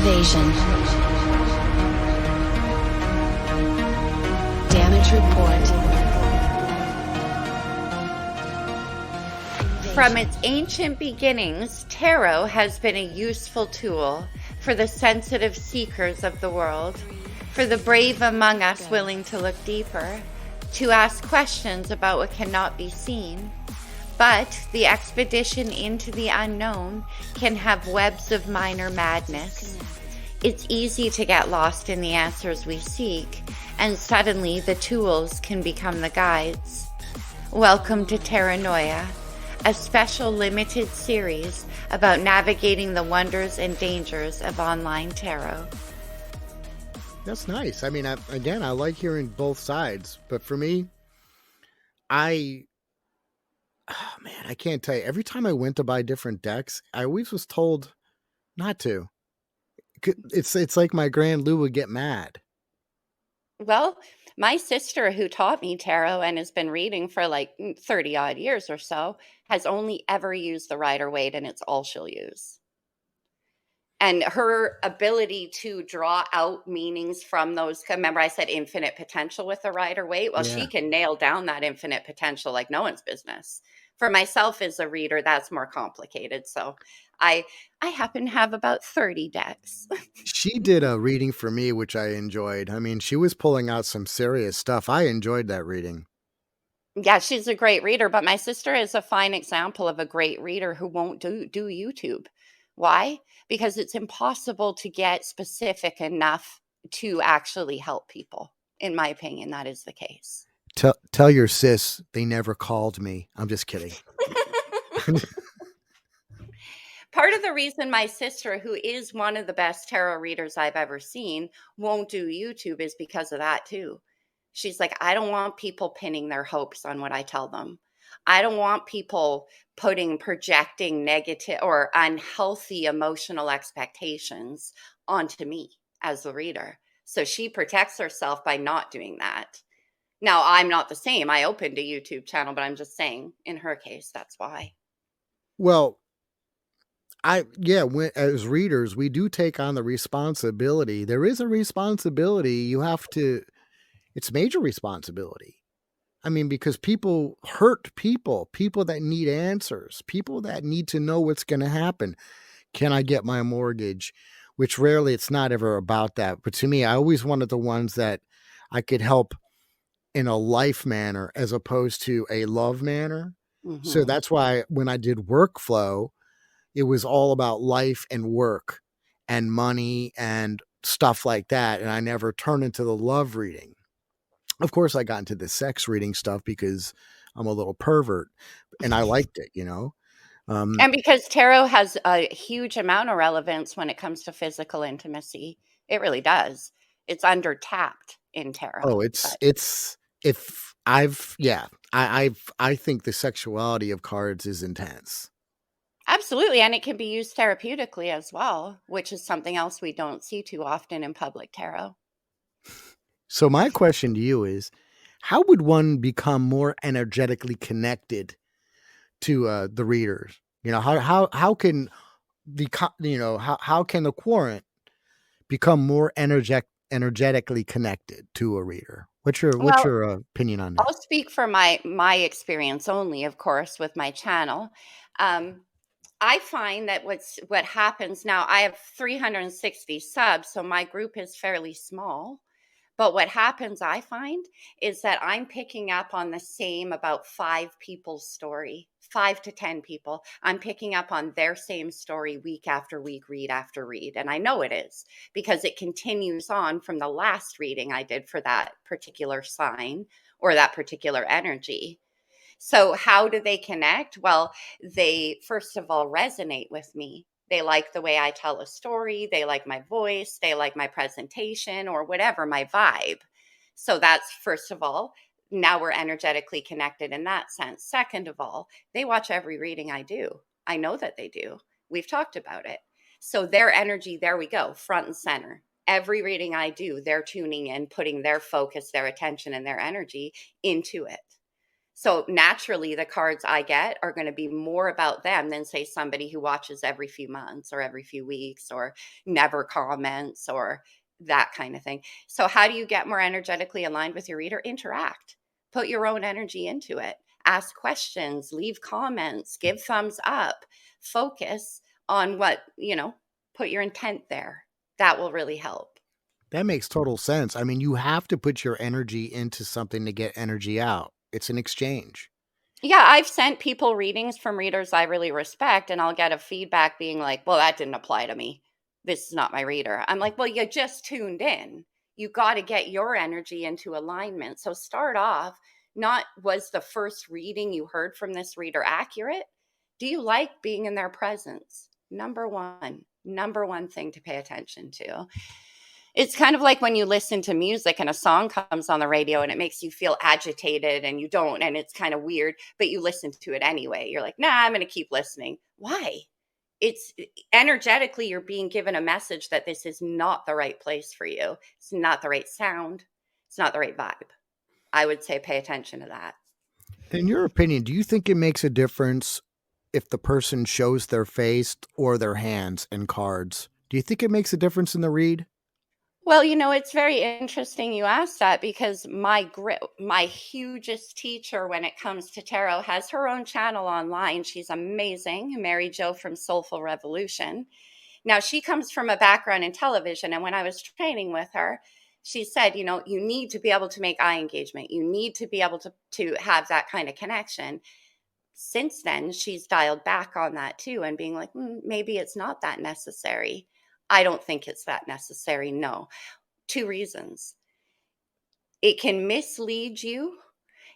Invasion. Damage report. From its ancient beginnings, tarot has been a useful tool for the sensitive seekers of the world, for the brave among us willing to look deeper, to ask questions about what cannot be seen. But the expedition into the unknown can have webs of minor madness. It's easy to get lost in the answers we seek, and suddenly the tools can become the guides. Welcome to Tarot Noia, a special limited series about navigating the wonders and dangers of online tarot. That's nice. I mean, I like hearing both sides, but for me, I can't tell you. Every time I went to buy different decks, I always was told not to. It's like my Grand Lou would get mad. Well, my sister, who taught me tarot and has been reading for like 30 odd years or so, has only ever used the Rider-Waite, and it's all she'll use. And her ability to draw out meanings from those, remember I said infinite potential with the Rider-Waite? Well, she can nail down that infinite potential like no one's business. For myself as a reader, that's more complicated. So I happen to have about 30 decks. She did a reading for me, which I enjoyed. I mean, she was pulling out some serious stuff. I enjoyed that reading. Yeah, she's a great reader, but my sister is a fine example of a great reader who won't do YouTube. Why? Because it's impossible to get specific enough to actually help people. In my opinion, that is the case. Tell your sis they never called me. I'm just kidding. Part of the reason my sister, who is one of the best tarot readers I've ever seen, won't do YouTube is because of that too. She's like, I don't want people pinning their hopes on what I tell them. I don't want people projecting negative or unhealthy emotional expectations onto me as the reader. So she protects herself by not doing that. Now, I'm not the same. I opened a YouTube channel, but I'm just saying in her case, that's why. Well, as readers, we do take on the responsibility. There is a responsibility. It's major responsibility. I mean, because people hurt people that need answers, people that need to know what's going to happen. Can I get my mortgage? Which rarely, it's not ever about that. But to me, I always wanted the ones that I could help in a life manner as opposed to a love manner. Mm-hmm. So that's why when I did workflow, it was all about life and work and money and stuff like that. And I never turned into the love reading. Of course, I got into the sex reading stuff because I'm a little pervert and I liked it, you know. And because tarot has a huge amount of relevance when it comes to physical intimacy. It really does. It's under tapped in tarot. Oh, I think the sexuality of cards is intense. Absolutely. And it can be used therapeutically as well, which is something else we don't see too often in public tarot. So my question to you is, how would one become more energetically connected to the readers? You know, how can how can the querent become more energetically connected to a readder? What's your opinion on that? I'll speak for my experience only, of course, with my channel. I find that what happens now, I have 360 subs, so my group is fairly small. But what happens, I find, is that I'm picking up on the same about 5 people's story, 5 to 10 people. I'm picking up on their same story week after week, read after read. And I know it is because it continues on from the last reading I did for that particular sign or that particular energy. So how do they connect? Well, they first of all resonate with me. They like the way I tell a story. They like my voice. They like my presentation or whatever, my vibe. So that's first of all, now we're energetically connected in that sense. Second of all, they watch every reading I do. I know that they do. We've talked about it. So their energy, there we go, front and center. Every reading I do, they're tuning in, putting their focus, their attention, and their energy into it. So naturally, the cards I get are going to be more about them than, say, somebody who watches every few months or every few weeks or never comments or that kind of thing. So, how do you get more energetically aligned with your reader? Interact, put your own energy into it, ask questions, leave comments, give thumbs up, focus on what, put your intent there. That will really help. That makes total sense. I mean, you have to put your energy into something to get energy out. It's an exchange. Yeah, I've sent people readings from readers I really respect, and I'll get a feedback being like, well, that didn't apply to me. This is not my reader. I'm like, well, you just tuned in. You got to get your energy into alignment. So start off, not was the first reading you heard from this reader accurate? Do you like being in their presence? Number one thing to pay attention to. It's kind of like when you listen to music and a song comes on the radio and it makes you feel agitated and you don't, and it's kind of weird, but you listen to it anyway. You're like, nah, I'm going to keep listening. Why? It's energetically, you're being given a message that this is not the right place for you. It's not the right sound. It's not the right vibe. I would say pay attention to that. In your opinion, do you think it makes a difference if the person shows their face or their hands in cards? Do you think it makes a difference in the read? Well, it's very interesting you asked that because my hugest teacher when it comes to tarot has her own channel online. She's amazing, Mary Jo from Soulful Revolution. Now, she comes from a background in television, and when I was training with her, she said, you need to be able to make eye engagement. You need to be able to have that kind of connection. Since then, she's dialed back on that too and being like, maybe it's not that necessary. I don't think it's that necessary. No. Two reasons. It can mislead you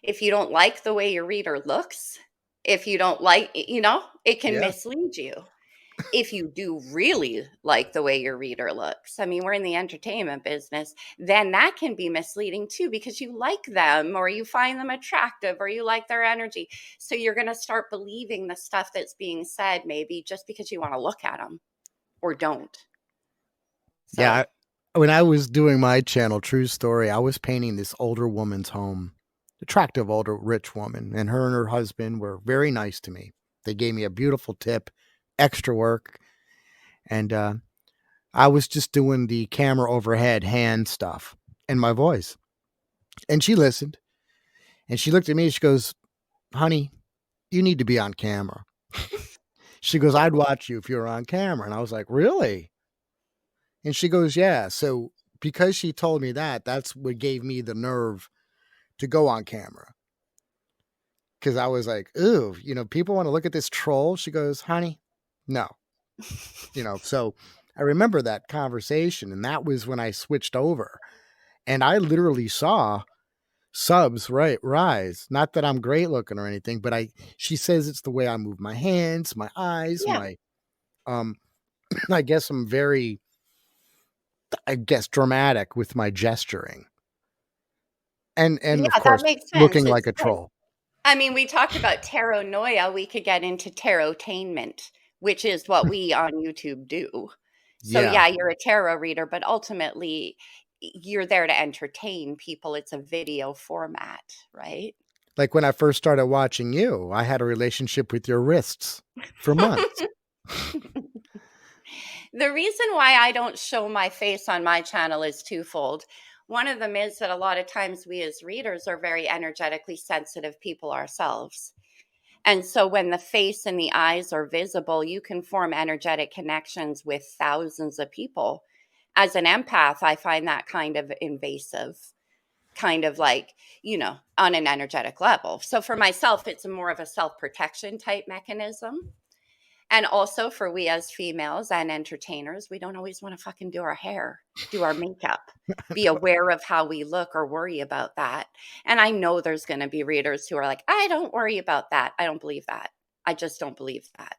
if you don't like the way your reader looks. If you don't like, it can Yeah. mislead you. If you do really like the way your reader looks, I mean, we're in the entertainment business, then that can be misleading too because you like them or you find them attractive or you like their energy. So you're going to start believing the stuff that's being said, maybe just because you want to look at them or don't. Yeah. So, When I was doing my channel, True Story, I was painting this older woman's home, attractive, older, rich woman, and her husband were very nice to me. They gave me a beautiful tip, extra work, and I was just doing the camera overhead hand stuff and my voice. And she listened and she looked at me and she goes, honey, you need to be on camera. She goes, I'd watch you if you were on camera. And I was like, really? And she goes, yeah. So because she told me that, that's what gave me the nerve to go on camera. Cause I was like, ooh, people want to look at this troll. She goes, honey, no, so I remember that conversation. And that was when I switched over. And I literally saw subs rise. Not that I'm great looking or anything, but she says it's the way I move my hands, my eyes, yeah. my um I guess I'm very dramatic with my gesturing. And of Yeah, that course makes looking sense. like It's a good. troll. I mean, we talked about tarot noia. We could get into tarotainment, which is what we on YouTube do. So, Yeah. yeah, you're a tarot reader, but ultimately, you're there to entertain people. It's a video format, right? Like when I first started watching you, I had a relationship with your wrists for months. The reason why I don't show my face on my channel is twofold. One of them is that a lot of times we as readers are very energetically sensitive people ourselves. And so when the face and the eyes are visible, you can form energetic connections with thousands of people. As an empath, I find that kind of invasive, kind of like, on an energetic level. So for myself, it's more of a self protection type mechanism. And also for we as females and entertainers, we don't always want to fucking do our hair, do our makeup, be aware of how we look or worry about that. And I know there's going to be readers who are like, I don't worry about that. I don't believe that. I just don't believe that.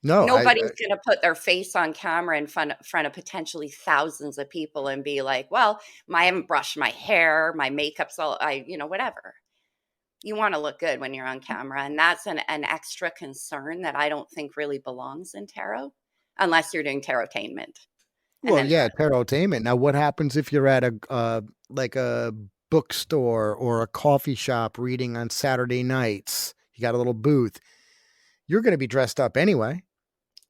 No, Nobody's going to put their face on camera in front of potentially thousands of people and be like, well, I haven't brushed my hair, my makeup's all, whatever. You want to look good when you're on camera. And that's an extra concern that I don't think really belongs in tarot unless you're doing tarotainment. And well, then yeah, tarotainment. Now, what happens if you're at a like a bookstore or a coffee shop reading on Saturday nights, you got a little booth, you're going to be dressed up anyway.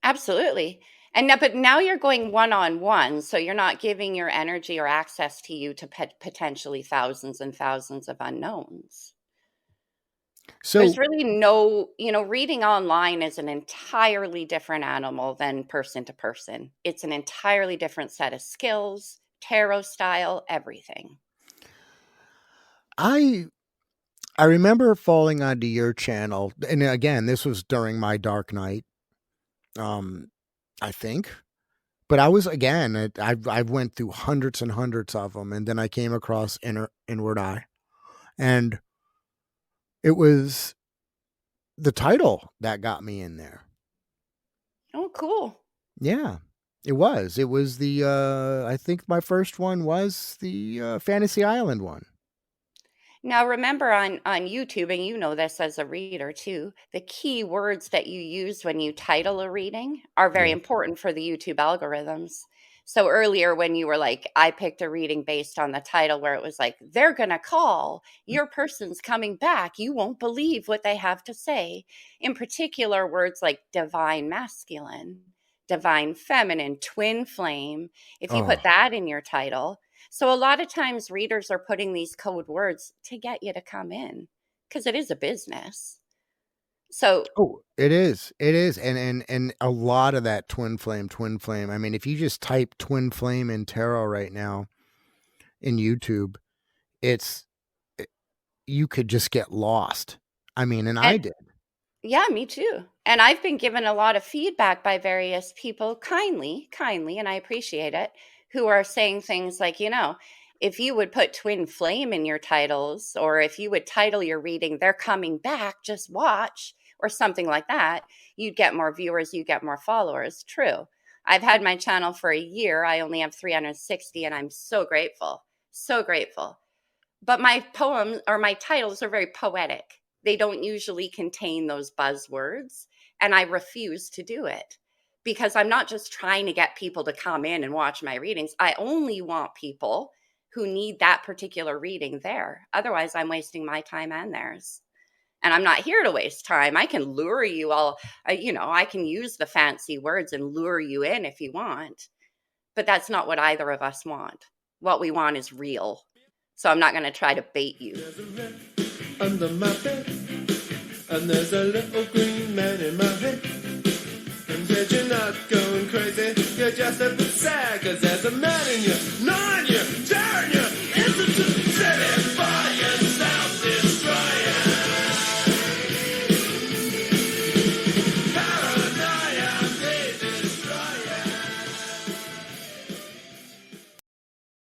Absolutely. And now, but now you're going one-on-one, so you're not giving your energy or access to you to potentially thousands and thousands of unknowns. There's So really no, reading online is an entirely different animal than person to person. It's an entirely different set of skills, tarot style, everything. I I remember falling onto your channel, and again, this was during my dark night, um, I think. But I was again, I went through hundreds and hundreds of them, and then I came across Inward Eye, and it was the title that got me in there. Oh, cool. Yeah, it was. It was the I think my first one was the Fantasy Island one. Now remember on YouTube, and you know this as a reader too, the key words that you use when you title a reading are very Yeah. important for the YouTube algorithms. So earlier when you were like, I picked a reading based on the title where it was like, they're gonna call, your person's coming back, you won't believe what they have to say. In particular, words like divine masculine, divine feminine, twin flame. If you Oh, put that in your title, so a lot of times readers are putting these code words to get you to come in because it is a business. So, oh, it is. It is. And a lot of that twin flame. I mean, if you just type twin flame in tarot right now in YouTube, it's you could just get lost. I mean, and I and did. yeah, me too. And I've been given a lot of feedback by various people kindly, and I appreciate it, who are saying things like, if you would put twin flame in your titles, or if you would title your reading, they're coming back, just watch, or something like that, you'd get more viewers, you get more followers. True. I've had my channel for a year. I only have 360, and I'm so grateful. So grateful. But my poems or my titles are very poetic. They don't usually contain those buzzwords, and I refuse to do it because I'm not just trying to get people to come in and watch my readings. I only want people who need that particular reading there. Otherwise, I'm wasting my time and theirs. And I'm not here to waste time. I can lure you all, I can use the fancy words and lure you in if you want, but that's not what either of us want. What we want is real. So I'm not going to try to bait you. There's a rat under my bed, and there's a little green man in my head. And said you're not going crazy, you're just a bit sad, 'cause there's a man in you, gnawing you, tearing you.